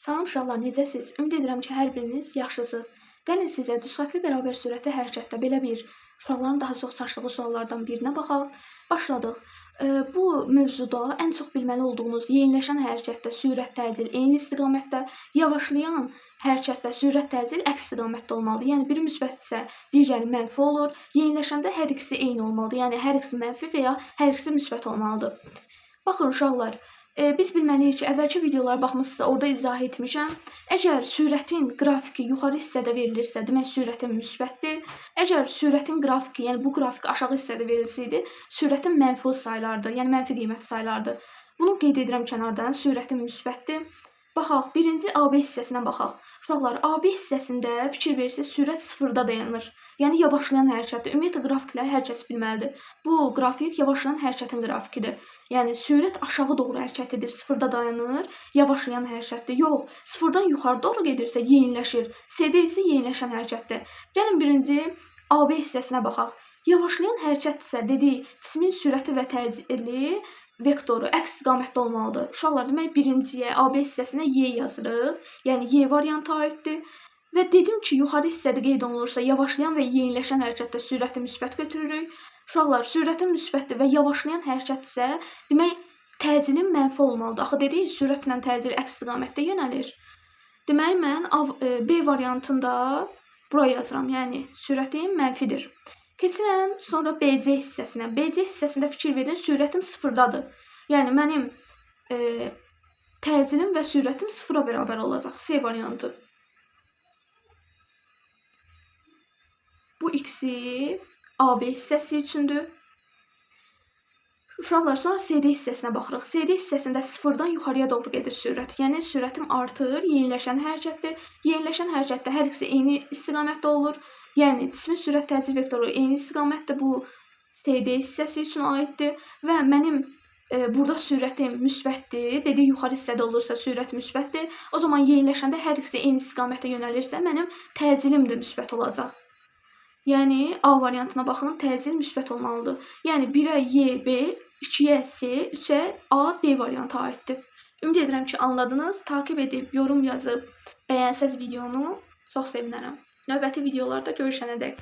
Salam uşaqlar, necəsiz? Ümid edirəm ki, hər biriniz yaxşısınız. Gəlin sizə düzxətli bərabər sürətli hərəkətdə belə bir uşaqların daha çox çaşdığı suallardan birinə baxaq. Başladıq. Bu mövzuda ən çox bilməli olduğunuz yeniləşən hərəkətdə sürət təcil eyni istiqamətdə, yavaşlayan hərəkətdə sürət təcil əks istiqamətdə olmalıdır. Yəni biri müsbətdirsə, digəri mənfi olur. Yeniləşəndə hər ikisi eyni olmalıdır. Yəni hər ikisi mənfi və ya hər ikisi müsbət olmalıdır. Baxın uşaqlar, biz bilməliyik ki, əvvəlki videolara baxmısınızsa, orada izah etmişəm. Əgər sürətin qrafiki yuxarı hissədə verilirsə, demək sürətin müsbətdir. Əgər sürətin qrafiki, yəni bu qrafik aşağı hissədə verilsəydi, sürətin mənfi sayılardı, yəni mənfi qiymətli sayılardı. Bunu qeyd edirəm kənardan, sürətin müsbətdir. Baxaq, birinci AB hissəsinə baxaq. Uşaqlar, AB hissəsində fikir verirsiniz, sürət sıfırda dayanır. Yəni yavaşlayan hərəkətdir. Ümumiyyətlə qrafikləri hər kəs bilməlidir. Bu qrafik yavaşlayan hərəkətin qrafikidir. Yəni sürət aşağı doğru hərəkət edir, sıfırda dayanır, yavaşlayan hərəkətdir. Yox, sıfırdan yuxarı doğru gedirsə yeniləşir. CD isə yeniləşən hərəkətdir. Gəlin birinci AB hissəsinə baxaq. Yavaşlayan hərəkətdirsə, dedik, cismin sürəti və təcili vektoru əks istiqamətdə olmalıdır. Uşaqlar, demək birinciyə AB hissəsinə Y yazırıq. Yəni Y variantı aiddir. Və dedim ki, yuxarı hissədə qeyd olunursa, yavaşlayan və yeniləşən hərəkətdə sürəti müsbət götürürük. Uşaqlar, sürətin müsbətdir və yavaşlayan hərəkətdirsə, demək təcilin mənfi olmalıdır. Axı dedik, sürətlə təcil əks istiqamətdə yönəlir. Demək, mən B variantında bura yazıram, yəni sürətim mənfidir. Keçirəm sonra BC hissəsinə. BC hissəsində fikir verin, sürətim sıfırdadır. Yəni mənim təcilin və sürətim sıfıra bərabər olacaq. C variantı. Bu ikisi AB hissəsi üçündür. Uşaqlar, sonra CD hissəsinə baxırıq. CD hissəsində sıfırdan yuxarıya doğru gedir sürət. Yəni sürətim artır, yeniləşən hərəkətdir. Yeniləşən hərəkətdə hər ikisi eyni istiqamətdə olur. Yəni cismin sürət təcil vektoru eyni istiqamətdə, bu CD hissəsi üçün aiddir və mənim burada sürətim müsbətdir. Dedik, yuxarı hissədə olursa sürət müsbətdir. O zaman yeniləşəndə hər ikisi eyni istiqamətdə yönəlirsə, mənim təcilim də müsbət olacaq. Yəni A variantına baxın, təcil müsbət olmalıdır. Yəni 1-ə Y, B, 2-yə C, 3-ə A, D variantı aiddir. Ümid edirəm ki, anladınız. Takib edib, yorum yazıb, bəyənsəz videonu çox sevinərəm. Növbəti videolarda görüşənədək.